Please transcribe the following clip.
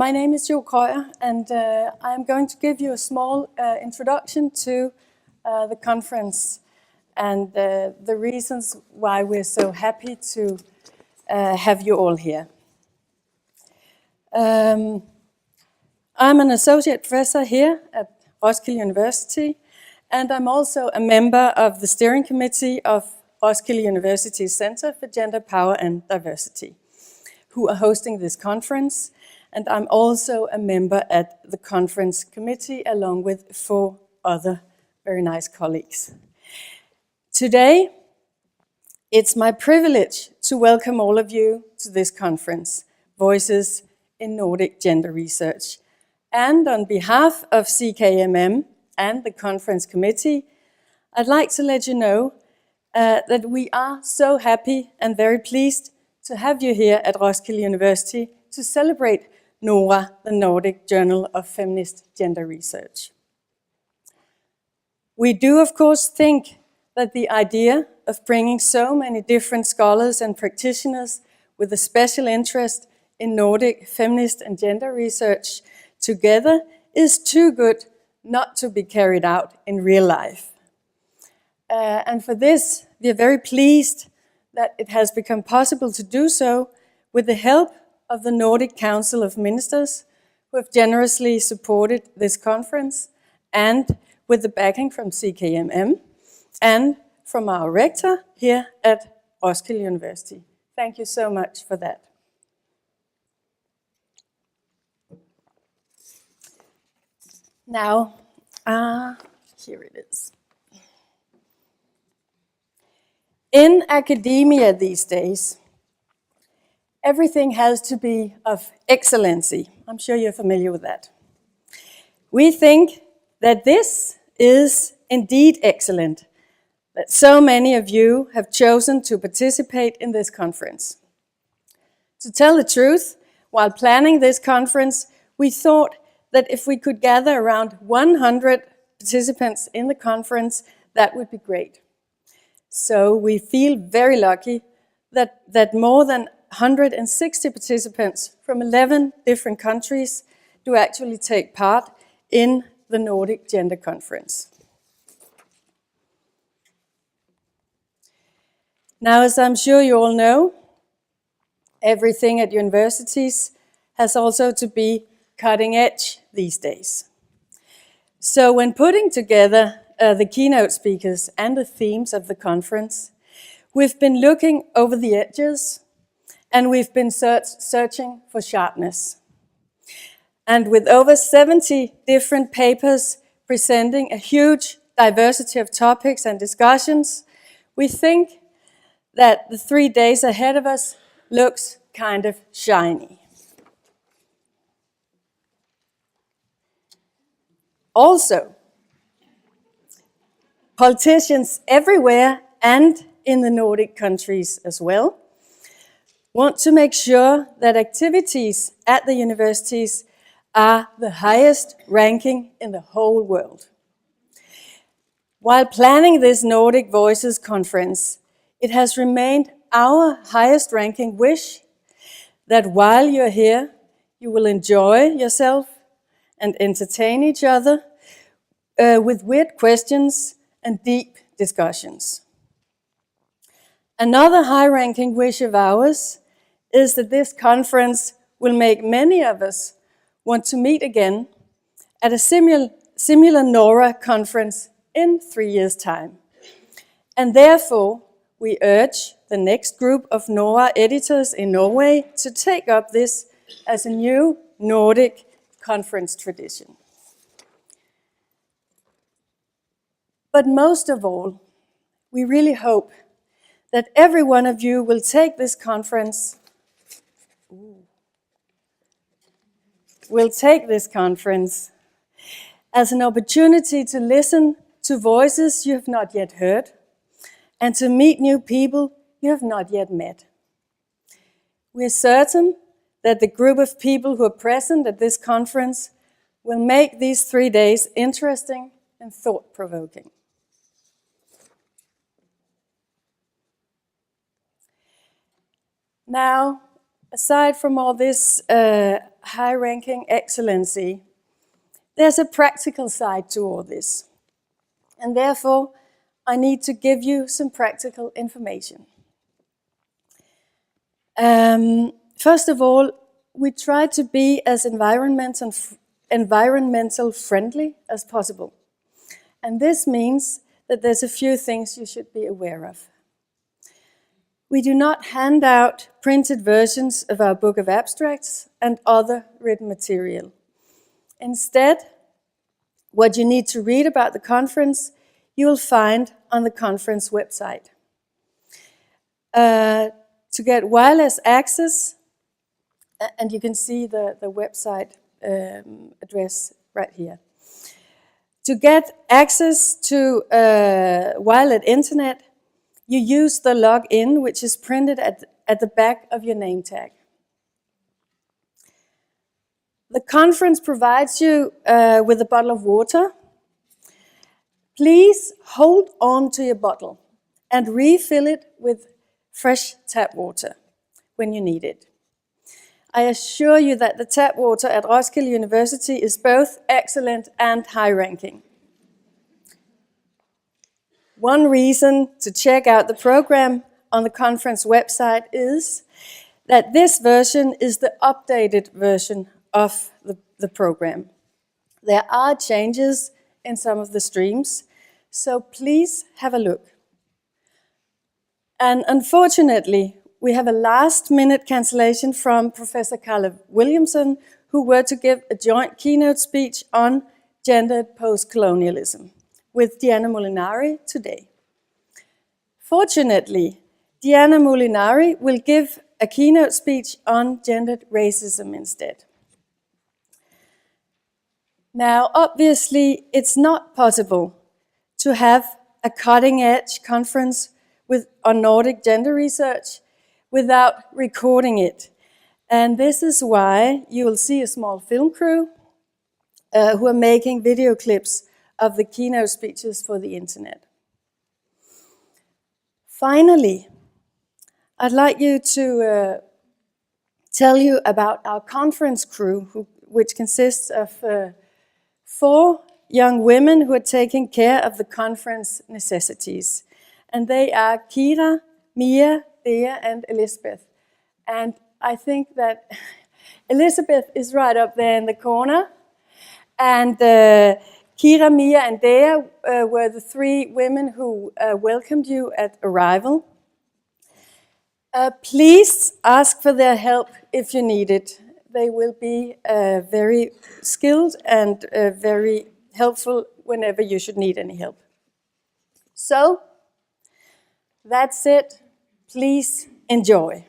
My name is Krøjer, and I am going to give you a small introduction to the conference and the reasons why we're so happy to have you all here. I'm an associate professor here at Roskilde University, and I'm also a member of the steering committee of Roskilde University's Center for Gender, Power and Diversity, who are hosting this conference. And I'm also a member at the conference committee along with 4 other very nice colleagues. Today, it's my privilege to welcome all of you to this conference, Voices in Nordic Gender Research. And on behalf of CKMM and the conference committee, I'd like to let you know that we are so happy and very pleased to have you here at Roskilde University to celebrate NORA, the Nordic Journal of Feminist Gender Research. We do, of course, think that the idea of bringing so many different scholars and practitioners with a special interest in Nordic feminist and gender research together is too good not to be carried out in real life. And for this, we are very pleased that it has become possible to do so with the help of the Nordic Council of Ministers, who have generously supported this conference, and with the backing from CKMM and from our rector here at Roskilde University. Thank you so much for that. Now, here it is. In academia these days, everything has to be of excellency. I'm sure you're familiar with that. We think that this is indeed excellent, that so many of you have chosen to participate in this conference. To tell the truth, while planning this conference, we thought that if we could gather around 100 participants in the conference, that would be great. So we feel very lucky that more than 160 participants from 11 different countries do actually take part in the Nordic Gender Conference. Now, as I'm sure you all know, everything at universities has also to be cutting edge these days. So when putting together the keynote speakers and the themes of the conference, we've been looking over the edges and we've been searching for sharpness. And with over 70 different papers presenting a huge diversity of topics and discussions, we think that the 3 days ahead of us looks kind of shiny. Also, politicians everywhere and in the Nordic countries as well want to make sure that activities at the universities are the highest ranking in the whole world. While planning this Nordic Voices conference, it has remained our highest ranking wish that while you're here, you will enjoy yourself and entertain each other with weird questions and deep discussions. Another high-ranking wish of ours is that this conference will make many of us want to meet again at a similar NORA conference in 3 years' time. And therefore, we urge the next group of NORA editors in Norway to take up this as a new Nordic conference tradition. But most of all, we really hope that every one of you will take this conference as an opportunity to listen to voices you have not yet heard and to meet new people you have not yet met. We are certain that the group of people who are present at this conference will make these 3 days interesting and thought-provoking. Now, aside from all this high-ranking excellency, there's a practical side to all this. And therefore, I need to give you some practical information. First of all, we try to be as environmental friendly as possible. And this means that there's a few things you should be aware of. We do not hand out printed versions of our book of abstracts and other written material. Instead, what you need to read about the conference, you will find on the conference website. To get wireless access, and you can see the website address right here. To get access to wireless internet, you use the login, which is printed at the back of your name tag. The conference provides you with a bottle of water. Please hold on to your bottle and refill it with fresh tap water when you need it. I assure you that the tap water at Roskilde University is both excellent and high-ranking. One reason to check out the program on the conference website is that this version is the updated version of the program. There are changes in some of the streams, so please have a look. And unfortunately, we have a last-minute cancellation from Professor Carla Williamson, who were to give a joint keynote speech on gendered post-colonialism with Diana Molinari today. Fortunately, Diana Molinari will give a keynote speech on gendered racism instead. Now, obviously, it's not possible to have a cutting-edge conference on Nordic gender research without recording it. And this is why you will see a small film crew who are making video clips of the keynote speeches for the internet. Finally, I'd like you to tell you about our conference crew, which consists of 4 young women who are taking care of the conference necessities. And they are Kira, Mia, Dea, and Elizabeth. And I think that Elizabeth is right up there in the corner. And Kira, Mia, and Dea were the 3 women who welcomed you at arrival. Please ask for their help if you need it. They will be very skilled and very helpful whenever you should need any help. So, that's it. Please enjoy.